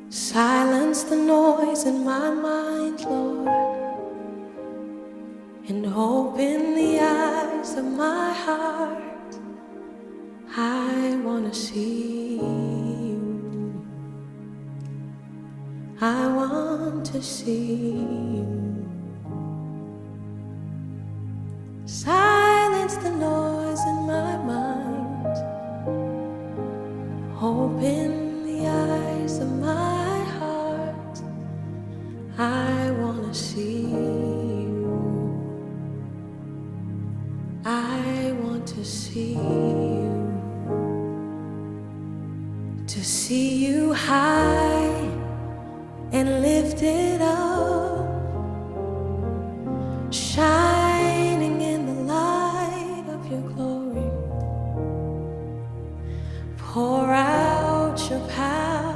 Silence the noise in my mind, Lord, and open the eyes of my heart. I wanna see you. I want to see you. Silence the noise in my mind. Open the eyes of my heart. I wanna see you. I want to see you. To see you high and lifted up,